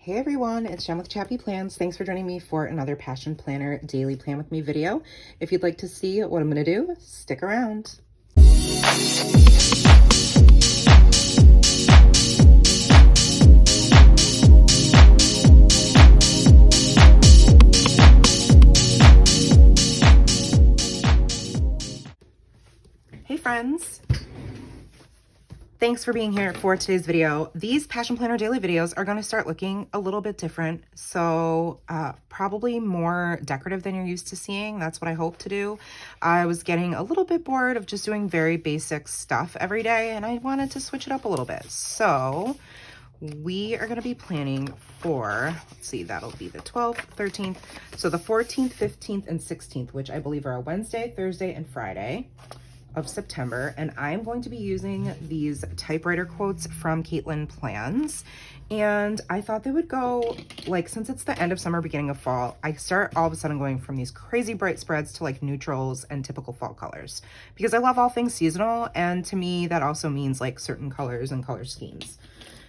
Hey everyone, it's Jen with Chappy Plans. Thanks for joining me for another Passion Planner Daily Plan with Me video. If you'd like to see what I'm going to do, stick around. Hey friends. Thanks for being here for today's video. These Passion Planner daily videos are going to start looking a little bit different. So probably more decorative than you're used to seeing. That's what I hope to do. I was getting a little bit bored of just doing very basic stuff every day, and I wanted to switch it up a little bit. So we are going to be planning for, let's see, that'll be the 12th, 13th. So the 14th, 15th, and 16th, which I believe are a Wednesday, Thursday, and Friday of September, and I'm going to be using these typewriter quotes from ChappyPlans, and I thought they would go, like, since it's the end of summer, beginning of fall, I start all of a sudden going from these crazy bright spreads to like neutrals and typical fall colors, because I love all things seasonal, and to me that also means like certain colors and color schemes.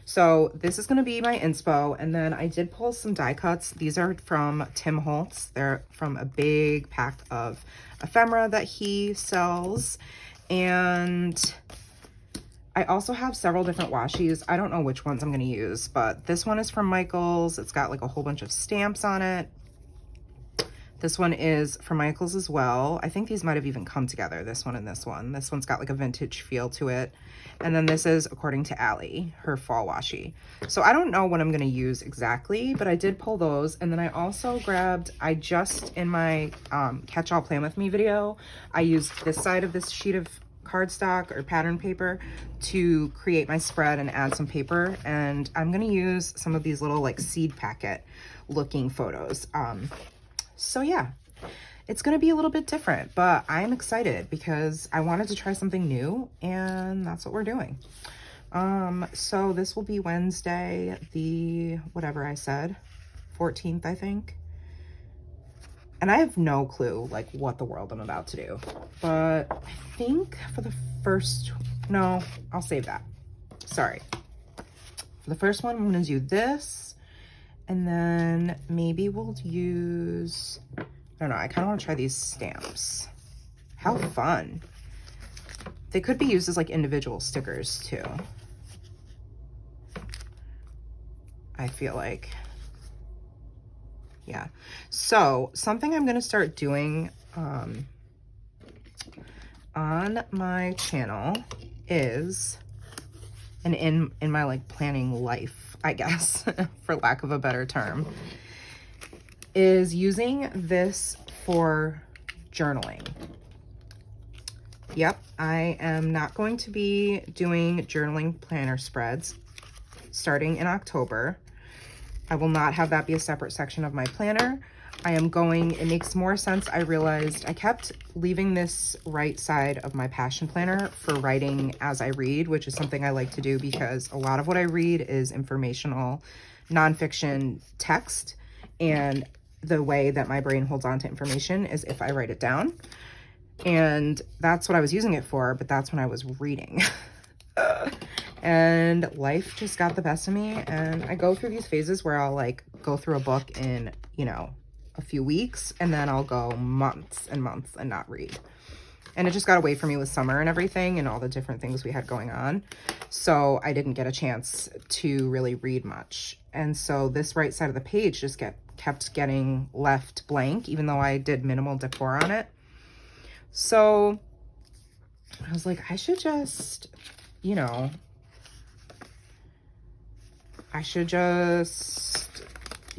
So this is going to be my inspo, and then I did pull some die cuts. These are from Tim Holtz. They're from a big pack of Ephemera that he sells, and I also have several different washies. I don't know which ones I'm going to use, but this one is from Michael's. It's got like a whole bunch of stamps on it. This one is from Michael's as well. I think these might have even come together, this one and this one. This one's got like a vintage feel to it. And then this is, according to Allie, her fall washi. So I don't know what I'm gonna use exactly, but I did pull those. And then I also grabbed, in my catch-all plan with me video, I used this side of this sheet of cardstock or pattern paper to create my spread and add some paper. And I'm gonna use some of these little like seed packet looking photos. So yeah, it's going to be a little bit different, but I'm excited because I wanted to try something new, and that's what we're doing. So this will be Wednesday, the, whatever I said, 14th, I think. And I have no clue like what the world I'm about to do, but I think for the first, no, I'll save that. Sorry. For the first one, I'm going to do this. And then maybe we'll use, I don't know, I kind of want to try these stamps. How fun. They could be used as like individual stickers too, I feel like. Yeah. So something I'm going to start doing on my channel is, and in my like planning life, I guess, for lack of a better term, is using this for journaling. Yep, I am not going to be doing journaling planner spreads starting in October. I will not have that be a separate section of my planner. I am going, it makes more sense. I realized I kept leaving this right side of my passion planner for writing as I read, which is something I like to do because a lot of what I read is informational, nonfiction text. And the way that my brain holds on to information is if I write it down. And that's what I was using it for, but that's when I was reading. And life just got the best of me. And I go through these phases where I'll like go through a book in, you know, a few weeks, and then I'll go months and months and not read. And it just got away from me with summer and everything and all the different things we had going on. So I didn't get a chance to really read much. And so this right side of the page just kept getting left blank, even though I did minimal decor on it. So I was like, I should just, you know,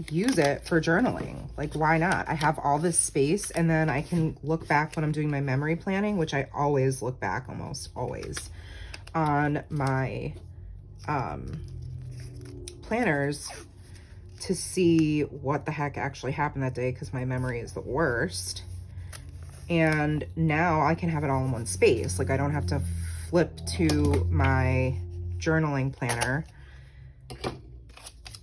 use it for journaling. Like, why not? I have all this space, and then I can look back when I'm doing my memory planning, which I always look back, almost always, on my planners to see what the heck actually happened that day, because my memory is the worst. And now I can have it all in one space. Like, I don't have to flip to my journaling planner.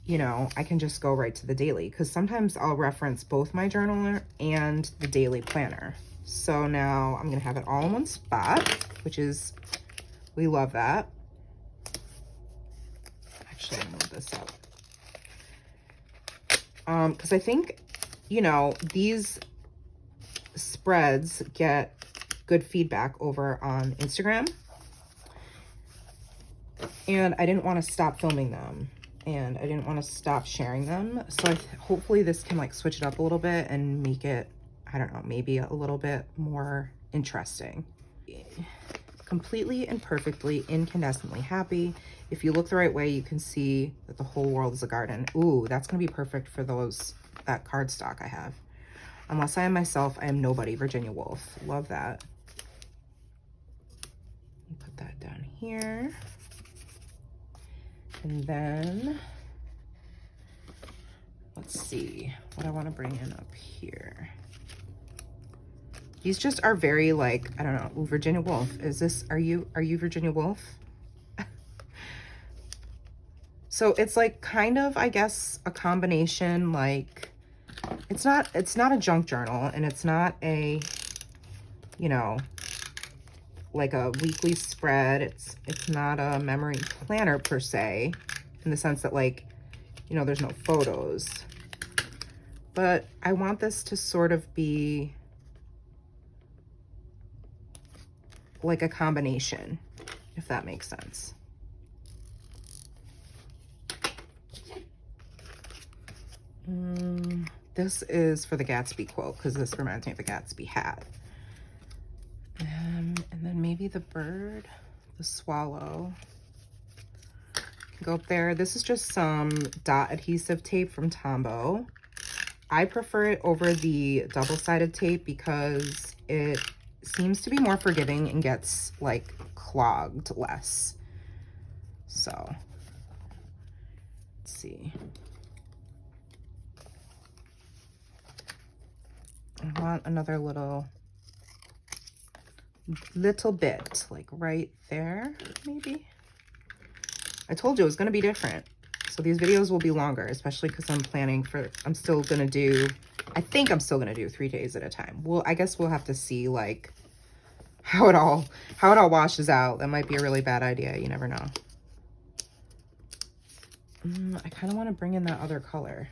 You know, I can just go right to the daily, because sometimes I'll reference both my journaler and the daily planner. So now I'm going to have it all in one spot, which is, we love that. Actually, I'll move this up. because I think, you know, these spreads get good feedback over on Instagram, and I didn't want to stop filming them, and I didn't want to stop sharing them. So hopefully this can like switch it up a little bit and make it, I don't know, maybe a little bit more interesting. Completely and perfectly incandescently happy. If you look the right way, you can see that the whole world is a garden. Ooh, that's gonna be perfect for that cardstock I have. Unless I am myself, I am nobody. Virginia Woolf. Love that. Put that down here. And then, let's see what I want to bring in up here. These just are very like, I don't know. Ooh, Virginia Woolf. Is this, are you Virginia Woolf? So it's like kind of, I guess, a combination, like, it's not a junk journal, and it's not a, you know, like a weekly spread. It's not a memory planner per se, in the sense that, like, you know, there's no photos. But I want this to sort of be like a combination, if that makes sense. This is for the Gatsby quote, because this reminds me of the Gatsby hat. And then maybe the bird, the swallow, can go up there. This is just some dot adhesive tape from Tombow. I prefer it over the double-sided tape because it seems to be more forgiving and gets like clogged less. So let's see. I want another little bit, like right there, maybe. I told you it was gonna be different. So these videos will be longer, especially because I'm planning for, I think I'm still gonna do 3 days at a time. Well, I guess we'll have to see like how it all washes out. That might be a really bad idea. You never know. I kind of want to bring in that other color.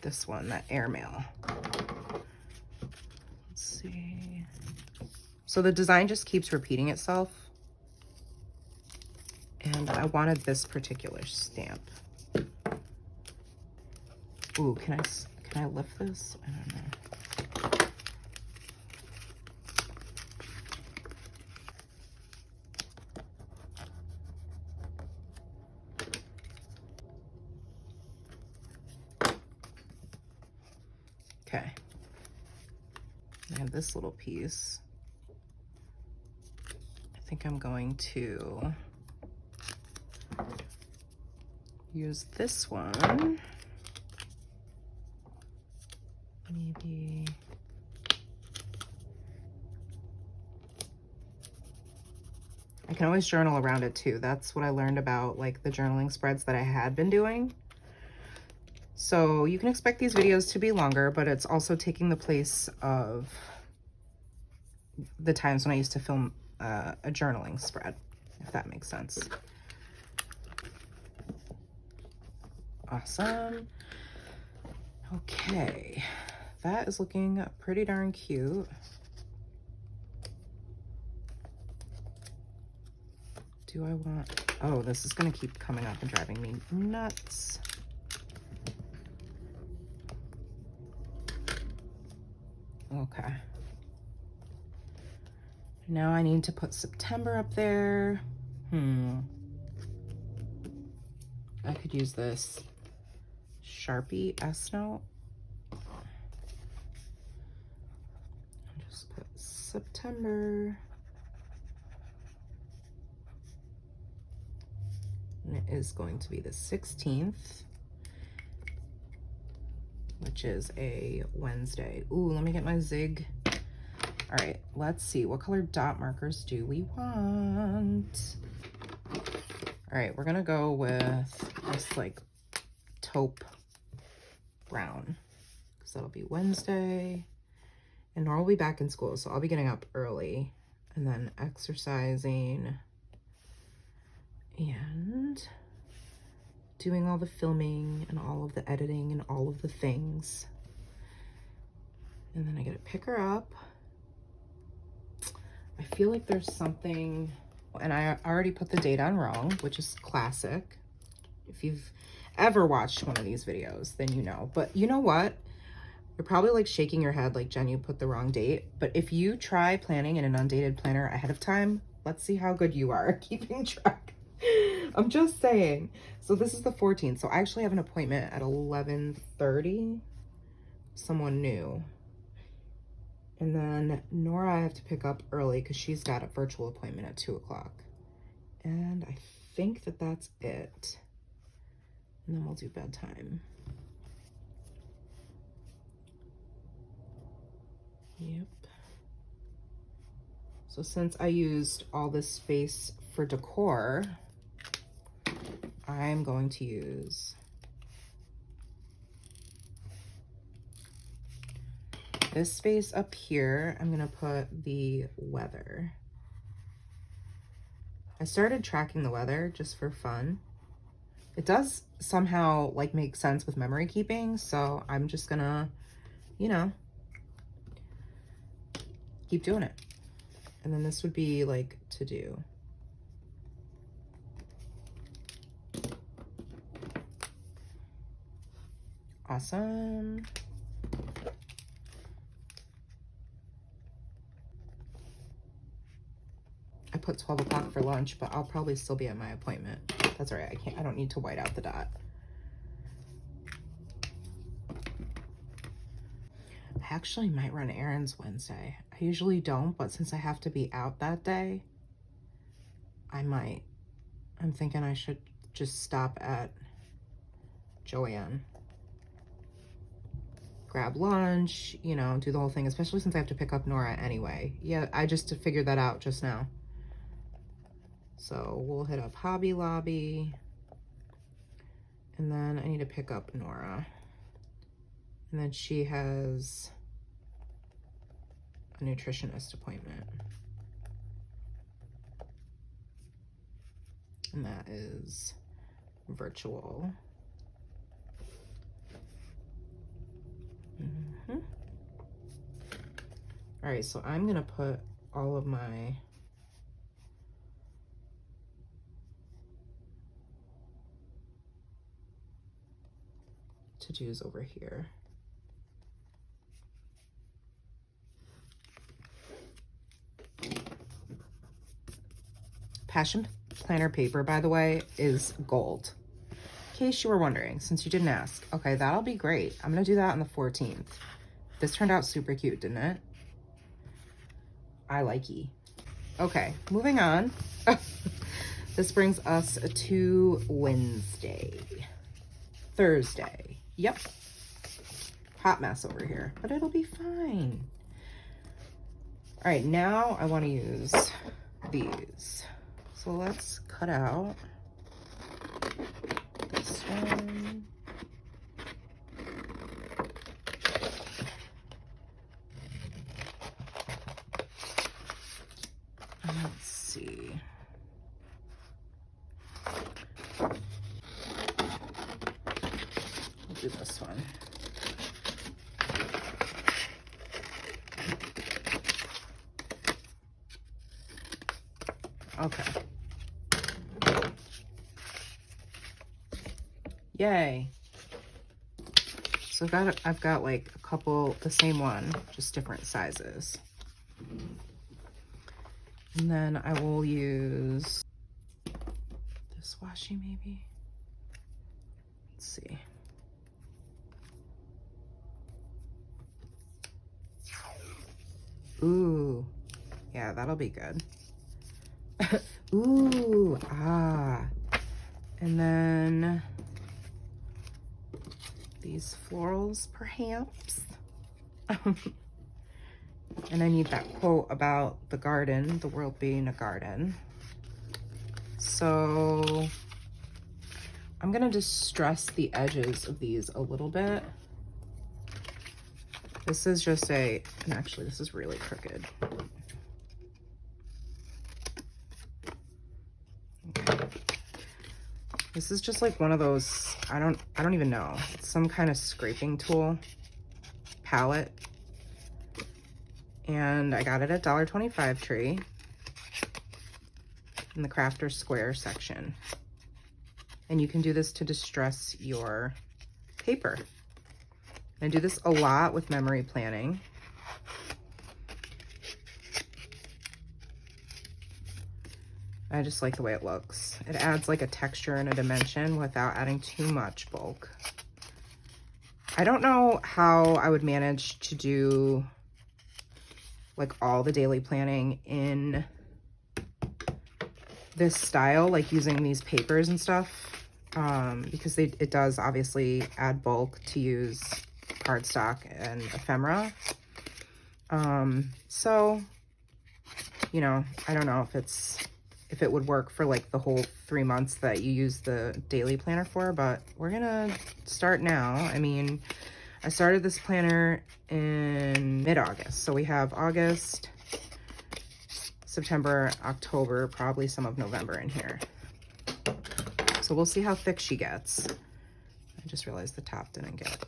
This one, that airmail. Let's see. So the design just keeps repeating itself. And I wanted this particular stamp. Ooh, can I lift this? I don't know. Okay. I have this little piece. I think I'm going to use this one. Maybe. I can always journal around it too. That's what I learned about like the journaling spreads that I had been doing. So you can expect these videos to be longer, but it's also taking the place of the times when I used to film a journaling spread, if that makes sense. Awesome. Okay, that is looking pretty darn cute. Do I want, oh, this is gonna keep coming up and driving me nuts. Okay. Now I need to put September up there. I could use this Sharpie S note. Just put September. And it is going to be the 16th, which is a Wednesday. Ooh, let me get my zig. All right, let's see. What color dot markers do we want? All right, we're gonna go with this like taupe brown, because that'll be Wednesday. And Nora will be back in school, so I'll be getting up early and then exercising and doing all the filming and all of the editing and all of the things. And then I get to pick her up. I feel like there's something, and I already put the date on wrong, which is classic. If you've ever watched one of these videos, then you know. But you know what? You're probably like shaking your head like, Jen, you put the wrong date. But if you try planning in an undated planner ahead of time, let's see how good you are at keeping track. I'm just saying. So this is the 14th. So I actually have an appointment at 11:30. Someone new. And then Nora I have to pick up early because she's got a virtual appointment at 2 o'clock. And I think that that's it. And then we'll do bedtime. Yep. So since I used all this space for decor, I'm going to use this space up here. I'm gonna put the weather. I started tracking the weather just for fun. It does somehow like make sense with memory keeping, so I'm just gonna, you know, keep doing it. And then this would be like to do. Awesome. I put 12 o'clock for lunch, but I'll probably still be at my appointment. That's all right. I don't need to white out the dot. I actually might run errands Wednesday. I usually don't, but since I have to be out that day, I might. I'm thinking I should just stop at Joanne, grab lunch, you know, do the whole thing, especially since I have to pick up Nora anyway. Yeah, I just figured that out just now. So we'll hit up Hobby Lobby, and then I need to pick up Nora. And then she has a nutritionist appointment. And that is virtual. All right, so I'm gonna put all of my to-dos over here. Passion planner paper, by the way, is gold. In case you were wondering, since you didn't ask. Okay, that'll be great. I'm gonna do that on the 14th. This turned out super cute, didn't it? I likey. Okay, moving on. This brings us to Wednesday. Thursday. Yep. Hot mess over here, but it'll be fine. All right, now I want to use these. So let's cut out this one. Let's see. We'll do this one. Okay. Yay. So I've got like a couple, the same one, just different sizes. And then I will use this washi maybe. Let's see. Ooh, yeah, that'll be good. Ooh, ah. And then these florals, perhaps. And I need that quote about the garden, the world being a garden. So I'm gonna distress the edges of these a little bit. This is just and actually this is really crooked. Okay. This is just like one of those, I don't even know. It's some kind of scraping tool palette. And I got it at $1.25 Tree in the Crafter Square section. And you can do this to distress your paper. I do this a lot with memory planning. I just like the way it looks. It adds like a texture and a dimension without adding too much bulk. I don't know how I would manage to do like all the daily planning in this style, like using these papers and stuff, because it does obviously add bulk to use cardstock and ephemera. So, you know, I don't know if it would work for like the whole 3 months that you use the daily planner for, but we're gonna start now. I mean, I started this planner in mid-August, so we have August, September, October, probably some of November in here. So we'll see how thick she gets. I just realized the top didn't get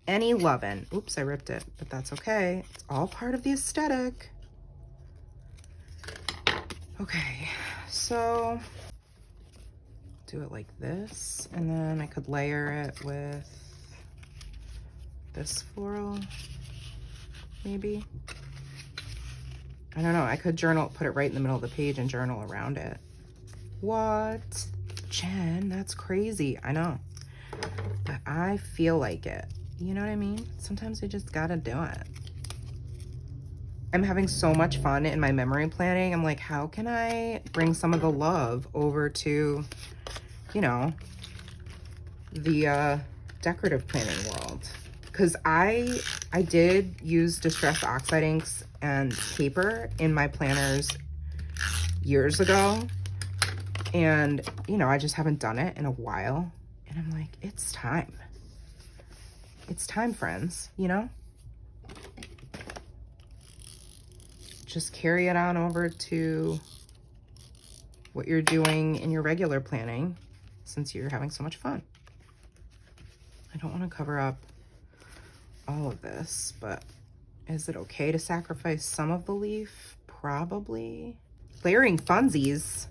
any lovin'. Oops, I ripped it, but that's okay. It's all part of the aesthetic. Okay, so do it like this, and then I could layer it with this floral, maybe. I don't know, I could journal, put it right in the middle of the page and journal around it. What? Jen, that's crazy. I know, but I feel like it. You know what I mean? Sometimes we just gotta do it. I'm having so much fun in my memory planning. I'm like, how can I bring some of the love over to, you know, the decorative planning world? Because I did use distress oxide inks and paper in my planners years ago. And, you know, I just haven't done it in a while. And I'm like, it's time. It's time, friends, you know? Just carry it on over to what you're doing in your regular planning since you're having so much fun. I don't want to cover up all of this, but is it okay to sacrifice some of the leaf? Probably. Layering funsies.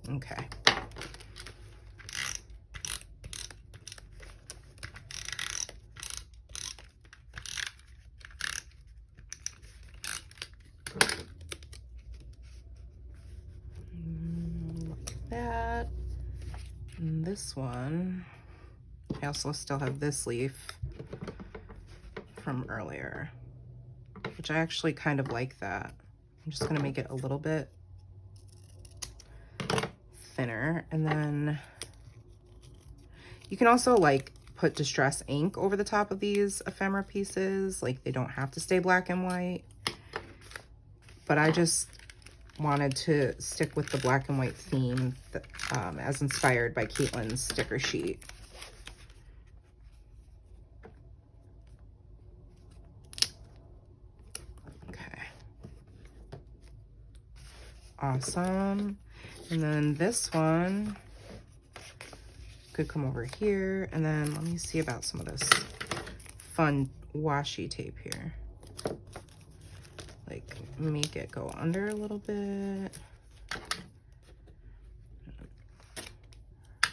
Okay. That. And this one, I also still have this leaf from earlier, which I actually kind of like that. I'm just gonna make it a little bit thinner, and then you can also like put distress ink over the top of these ephemera pieces. Like, they don't have to stay black and white, but I just wanted to stick with the black and white theme that, as inspired by Caitlin's sticker sheet. Okay. Awesome. And then this one could come over here, and then let me see about some of this fun washi tape here. Like, make it go under a little bit.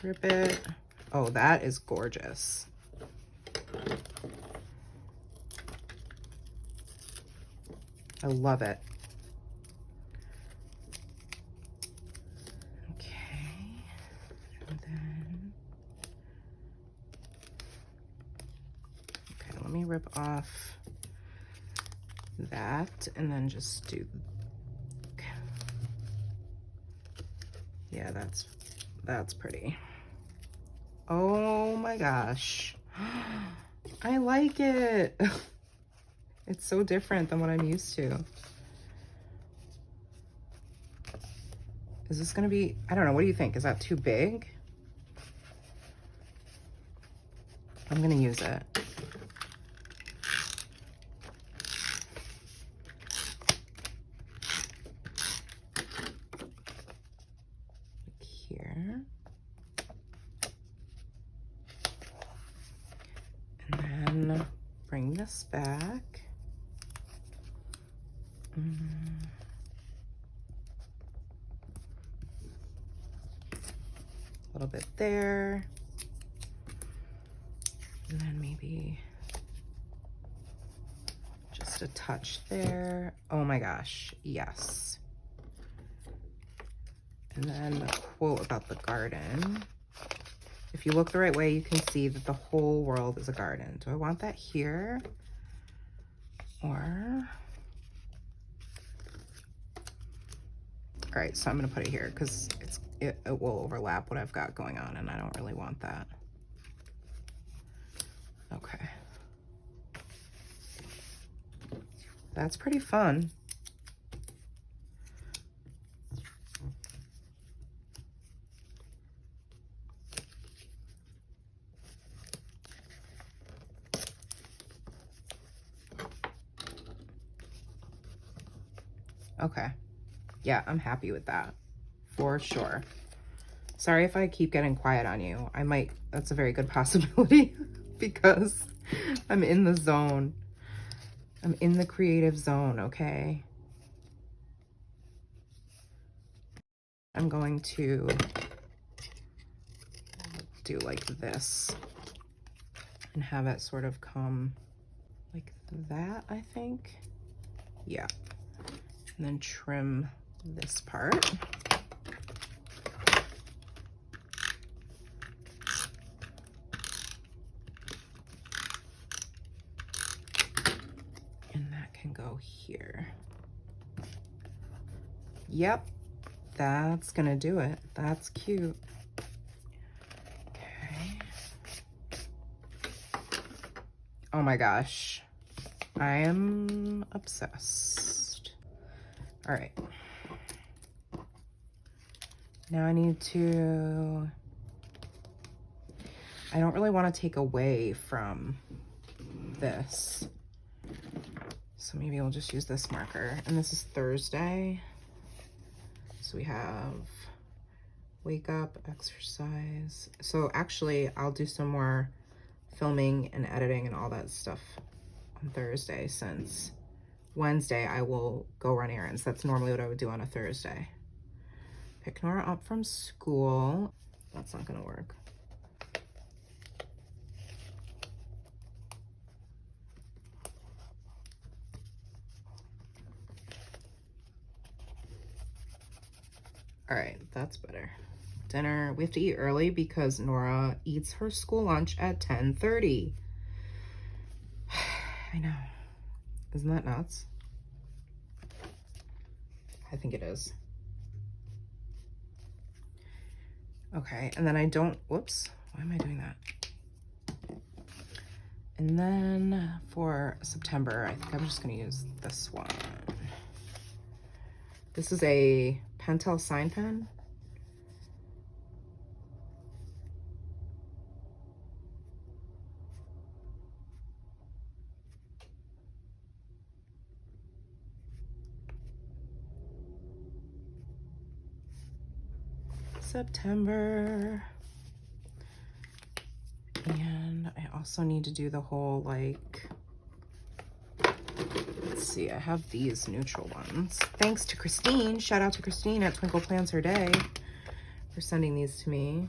Rip it. Oh, that is gorgeous. I love it. Okay. And then, okay, let me rip off that and then just do, yeah, that's pretty. Oh my gosh. I like it. It's so different than what I'm used to. Is this gonna be, I don't know, what do you think? Is that too big? I'm gonna use it. here. And then bring this back. A little bit there. And then maybe just a touch there. Oh my gosh, yes. And then the quote about the garden. If you look the right way, you can see that the whole world is a garden. Do I want that here? Or... All right, so I'm gonna put it here because it will overlap what I've got going on, and I don't really want that. Okay. That's pretty fun. Okay. Yeah, I'm happy with that. For sure. Sorry if I keep getting quiet on you. I might, that's a very good possibility because I'm in the zone. I'm in the creative zone, okay? I'm going to do like this and have it sort of come like that, I think. Yeah. And then trim this part. And that can go here. Yep, that's gonna do it. That's cute. Okay. Oh my gosh, I am obsessed. All right. Now I need to, I don't really want to take away from this. So maybe I'll just use this marker. And this is Thursday. So we have wake up, exercise. So actually I'll do some more filming and editing and all that stuff on Thursday, since Wednesday I will go run errands. That's normally what I would do on a Thursday. Pick Nora up from school. That's not gonna work. All right, that's better. Dinner, we have to eat early because Nora eats her school lunch at 10:30. I know. Isn't that nuts? I think it is. Okay, and then I don't, whoops, why am I doing that? And then for September, I think I'm just gonna use this one. This is a Pentel sign pen. September. And I also need to do the whole, like, let's see, I have these neutral ones. Thanks to Christine. Shout out to Christine at Twinkle Plans Her Day for sending these to me.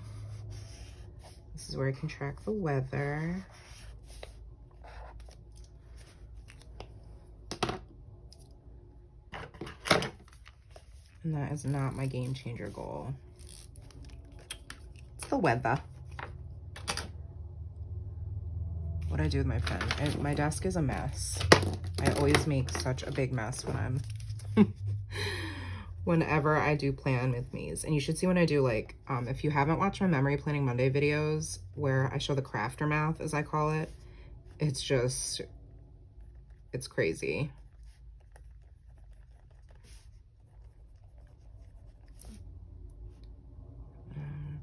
This is where I can track the weather. And that is not my game changer goal. It's the weather. What I do with my pen. My desk is a mess. I always make such a big mess when I'm whenever I do plan with me's. And you should see when I do, like, if you haven't watched my Memory Planning Monday videos where I show the crafter math, as I call it, it's just, it's crazy.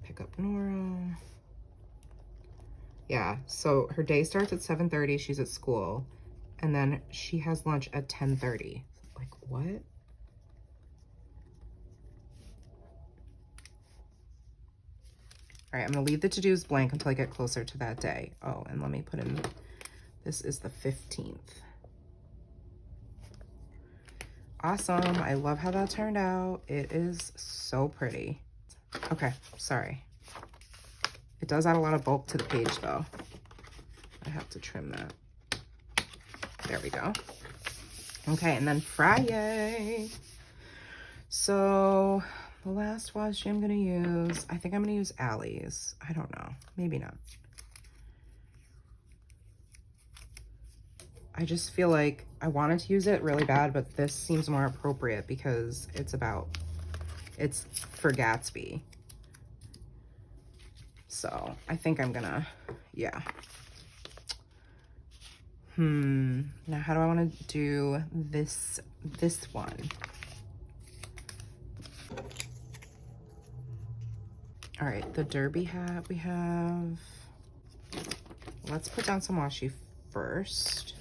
Pick up Nora. Yeah, so her day starts at 7:30. She's at school. And then she has lunch at 10:30. Like, what? All right, I'm gonna leave the to-dos blank until I get closer to that day. Oh, and let me put in, this is the 15th. Awesome, I love how that turned out. It is so pretty. Okay, sorry. It does add a lot of bulk to the page though. I have to trim that. There we go. Okay, and then Friday. So the last washi I'm gonna use, I think I'm gonna use Allie's. I don't know, maybe not. I just feel like I wanted to use it really bad, but this seems more appropriate because it's for Gatsby. So I think I'm gonna, yeah. Now how do I want to do this one? All right, the derby hat we have. Let's put down some washi first.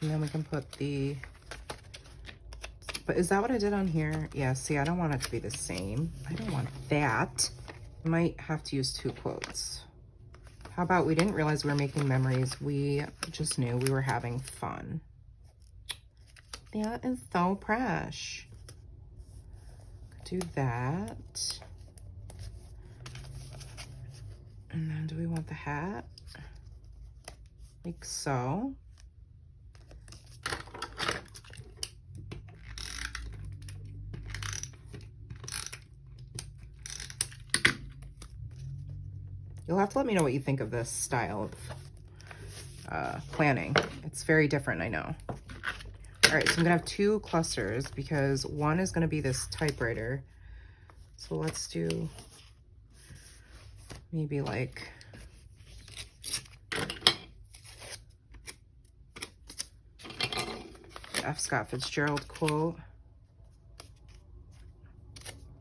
And then we can put the, but is that what I did on here? Yeah, see, I don't want it to be the same. I don't want that. I might have to use 2 quotes. How about we didn't realize we were making memories. We just knew we were having fun. That is so fresh. Do that. And then do we want the hat? Like so. You'll have to let me know what you think of this style of planning. It's very different, I know. All right, so I'm gonna have 2 clusters because one is gonna be this typewriter. So let's do maybe like the F. Scott Fitzgerald quote.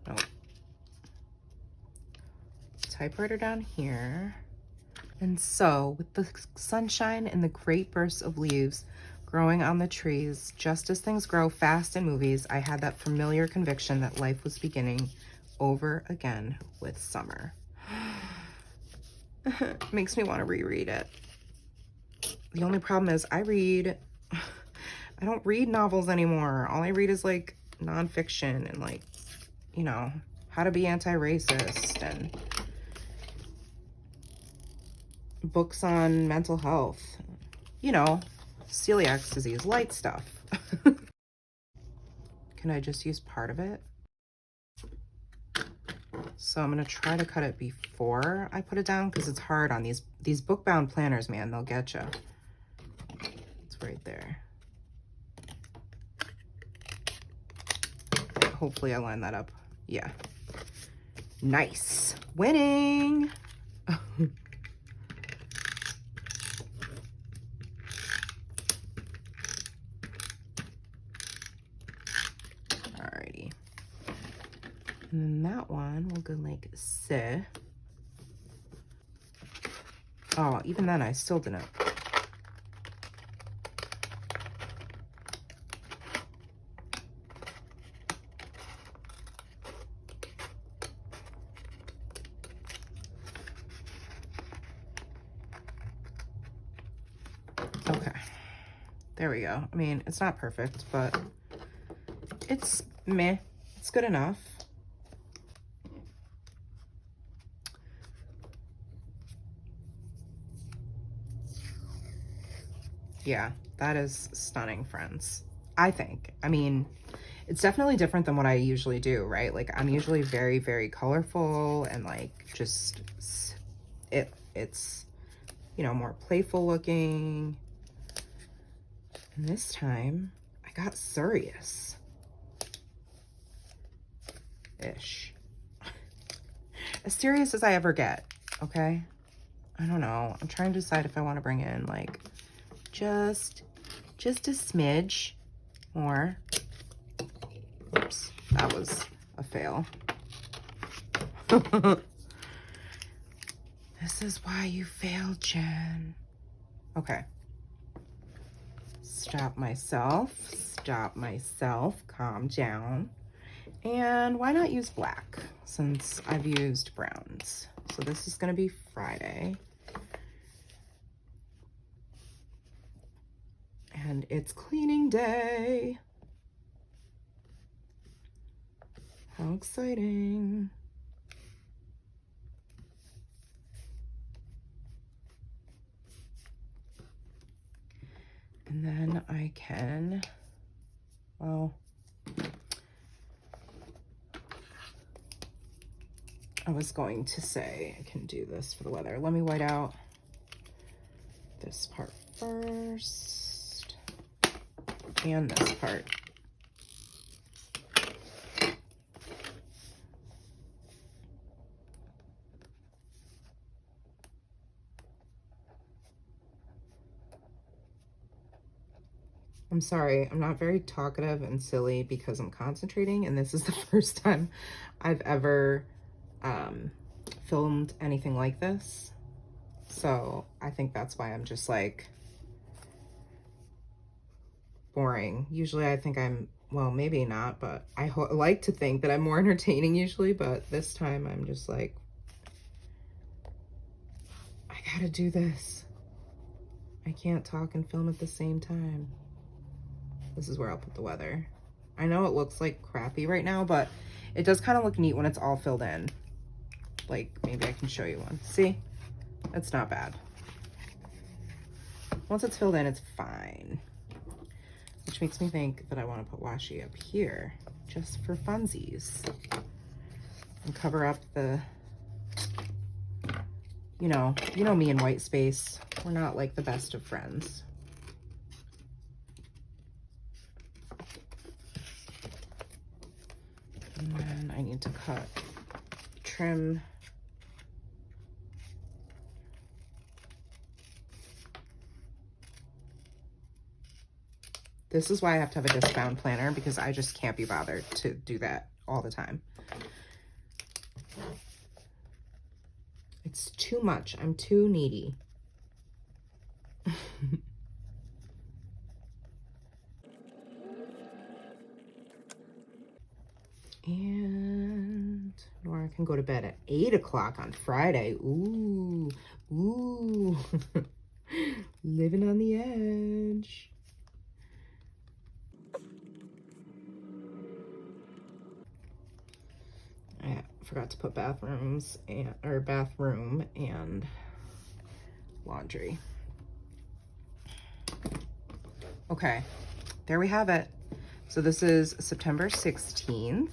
Oh. Typewriter down here. And so with the sunshine and the great bursts of leaves growing on the trees, just as things grow fast in movies, I had that familiar conviction that life was beginning over again with summer. Makes me want to reread it. The only problem is I don't read novels anymore. All I read is like nonfiction and like, you know, how to be anti-racist and books on mental health, you know, celiac disease, light stuff. Can I just use part of it? So I'm gonna try to cut it before I put it down because it's hard on these book-bound planners, man. They'll get you. It's right there. Hopefully I line that up. Yeah. Nice. Winning. Alrighty. And then that one will go like so. Oh, even then I still didn't. Okay, there we go. I mean, it's not perfect, but it's meh. It's good enough. Yeah, that is stunning, friends. I think. I mean, it's definitely different than what I usually do, right? Like, I'm usually very, very colorful and like just it's, you know, more playful looking. And this time I got serious ish. As serious as I ever get, okay? I don't know. I'm trying to decide if I want to bring in like just a smidge more. Oops, that was a fail. This is why you failed, Jen. Okay. Stop myself, calm down. And why not use black since I've used browns? So this is gonna be Friday. And it's cleaning day. How exciting. And then I can, well, I was going to say I can do this for the weather. Let me white out this part first and this part. I'm sorry, I'm not very talkative and silly because I'm concentrating, and this is the first time I've ever filmed anything like this. So I think that's why I'm just like boring. Usually I think I'm, well, maybe not, but I like to think that I'm more entertaining usually, but this time I'm just like, I gotta do this. I can't talk and film at the same time. This is where I'll put the weather. I know it looks like crappy right now, but it does kind of look neat when it's all filled in. Like, maybe I can show you one. See? It's not bad. Once it's filled in, it's fine. Which makes me think that I want to put washi up here, just for funsies. And cover up the, you know me and white space. We're not like the best of friends. And then I need to trim. This is why I have to have a disc-bound planner, because I just can't be bothered to do that all the time. It's too much. I'm too needy. And Nora can go to bed at 8 o'clock on Friday. Ooh, ooh. Living on the edge. I forgot to put bathroom and laundry. Okay, there we have it. So this is September 16th,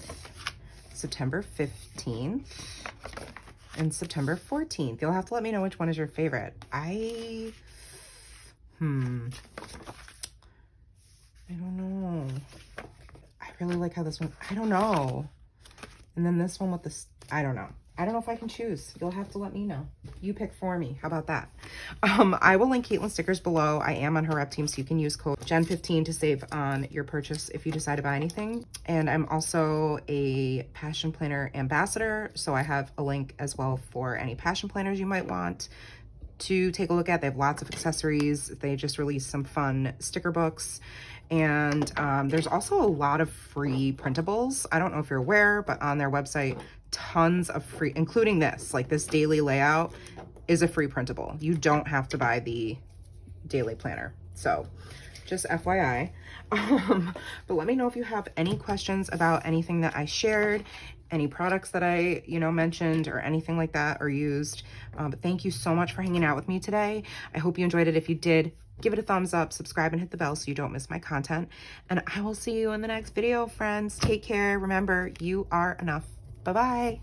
September 15th, and September 14th. You'll have to let me know which one is your favorite. I don't know. I really like how this one, I don't know. And then this one with this, I don't know. I don't know if I can choose. You'll have to let me know. You pick for me. How about that? I will link Caitlin's stickers below. I am on her rep team, so you can use code Jen15 to save on your purchase if you decide to buy anything. And I'm also a passion planner ambassador, so I have a link as well for any passion planners you might want to take a look at. They have lots of accessories. They just released some fun sticker books. And there's also a lot of free printables. I don't know if you're aware, but on their website, tons of free, including this, like this daily layout is a free printable. You don't have to buy the daily planner. So just FYI. But let me know if you have any questions about anything that I shared, any products that I, mentioned or anything like that or used. But thank you so much for hanging out with me today. I hope you enjoyed it. If you did, give it a thumbs up, subscribe, and hit the bell so you don't miss my content. And I will see you in the next video, friends. Take care. Remember, you are enough. Bye-bye.